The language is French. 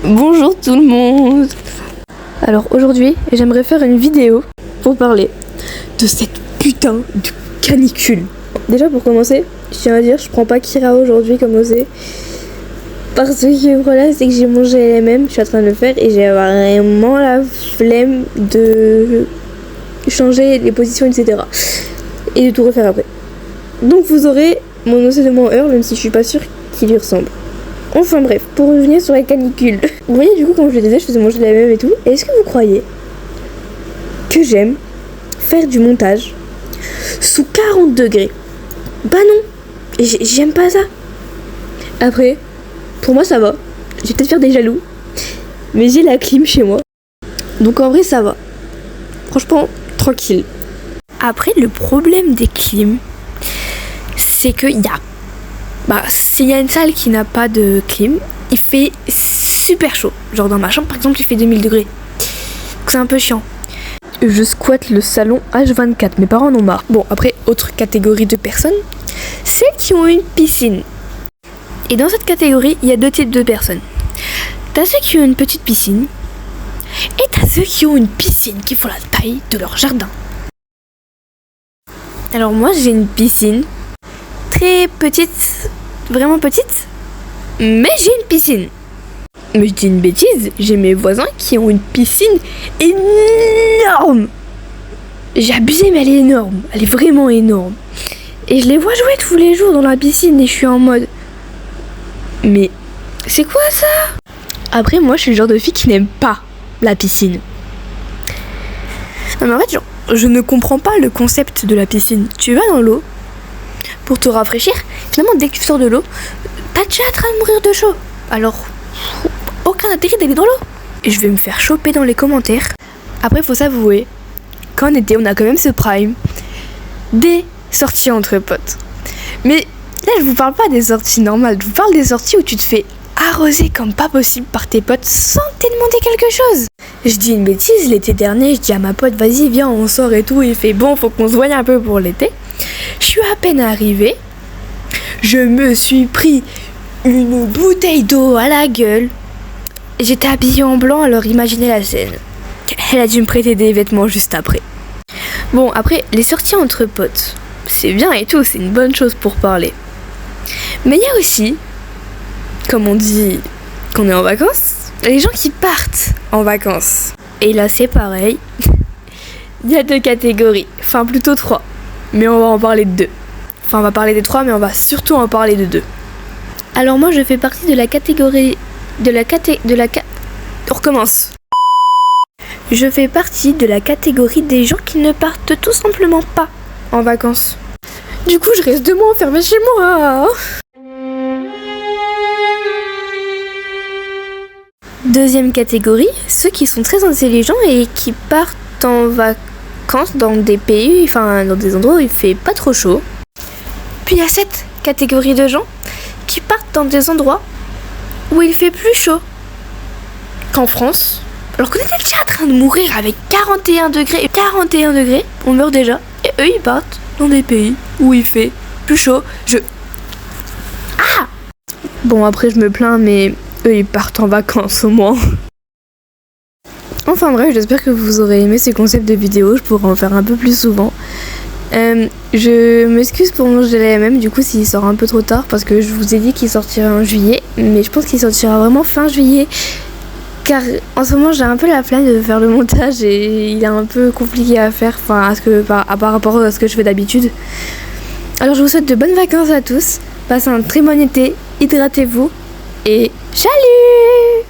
Bonjour tout le monde. Alors aujourd'hui, j'aimerais faire une vidéo pour parler de cette putain de canicule. Déjà pour commencer, je tiens à dire, je prends pas Kira aujourd'hui comme osé. Parce que le problème c'est que j'ai mangé LMM, je suis en train de le faire et j'ai vraiment la flemme de changer les positions, etc. Et de tout refaire après. Donc vous aurez mon OC de mon heure, même si je suis pas sûre qu'il lui ressemble. Enfin bref, pour revenir sur la canicule. Vous voyez du coup quand je le disais, je faisais manger la même et tout. Et est-ce que vous croyez que j'aime faire du montage sous 40 degrés? Bah non, j'aime pas ça. Après, pour moi ça va. Je vais peut-être faire des jaloux, mais j'ai la clim chez moi. Donc en vrai ça va. Franchement, tranquille. Après le problème des clims, c'est qu'il y a... s'il y a une salle qui n'a pas de clim, il fait super chaud. Genre dans ma chambre par exemple il fait 2000 degrés. C'est un peu chiant. Je squatte le salon H24, mes parents en ont marre. Bon après, autre catégorie de personnes, celles qui ont une piscine. Et dans cette catégorie, il y a deux types de personnes. T'as ceux qui ont une petite piscine, et t'as ceux qui ont une piscine qui font la taille de leur jardin. Alors moi j'ai une piscine très petite, vraiment petite, mais j'ai une piscine. Mais je dis une bêtise, j'ai mes voisins qui ont une piscine énorme. J'ai abusé mais elle est énorme, elle est vraiment énorme. Et je les vois jouer tous les jours dans la piscine et je suis en mode... Mais c'est quoi ça? Après moi je suis le genre de fille qui n'aime pas la piscine. Non mais en fait genre, je ne comprends pas le concept de la piscine. Tu vas dans l'eau pour te rafraîchir, finalement dès que tu sors de l'eau, t'as déjà en train de mourir de chaud. Alors, aucun intérêt d'aller dans l'eau. Et je vais me faire choper dans les commentaires. Après faut s'avouer qu'en été on a quand même ce prime des sorties entre potes. Mais là je vous parle pas des sorties normales, je vous parle des sorties où tu te fais arroser comme pas possible par tes potes sans te demander quelque chose. Je dis une bêtise, l'été dernier je dis à ma pote vas-y viens on sort et tout, il fait bon faut qu'on se voie un peu pour l'été. Je suis à peine arrivée, je me suis pris une bouteille d'eau à la gueule. J'étais habillée en blanc, alors imaginez la scène. Elle a dû me prêter des vêtements juste après. Bon, après, les sorties entre potes, c'est bien et tout, c'est une bonne chose pour parler. Mais il y a aussi, comme on dit qu'on est en vacances, les gens qui partent en vacances. Et là, c'est pareil. Il y a deux catégories, enfin plutôt trois. Mais on va en parler de deux. Enfin, on va parler des trois, mais on va surtout en parler de deux. Alors moi, je fais partie de la catégorie... On recommence. Je fais partie de la catégorie des gens qui ne partent tout simplement pas en vacances. Du coup, je reste 2 mois enfermée chez moi. Deuxième catégorie, ceux qui sont très intelligents et qui partent en vacances dans des pays, enfin dans des endroits où il fait pas trop chaud. Puis il y a cette catégorie de gens qui partent dans des endroits où il fait plus chaud qu'en France. Alors qu'on était déjà en train de mourir avec 41 degrés. 41 degrés, on meurt déjà. Et eux, ils partent dans des pays où il fait plus chaud. Ah! Bon, après, je me plains, mais eux, ils partent en vacances au moins. Enfin bref, j'espère que vous aurez aimé ces concepts de vidéos. Je pourrai en faire un peu plus souvent. Je m'excuse pour mon GLMM du coup s'il sort un peu trop tard parce que je vous ai dit qu'il sortirait en juillet, mais je pense qu'il sortira vraiment fin juillet car en ce moment j'ai un peu la flemme de faire le montage et il est un peu compliqué à faire par rapport à ce que je fais d'habitude. Alors je vous souhaite de bonnes vacances à tous, passez un très bon été, hydratez-vous et salut!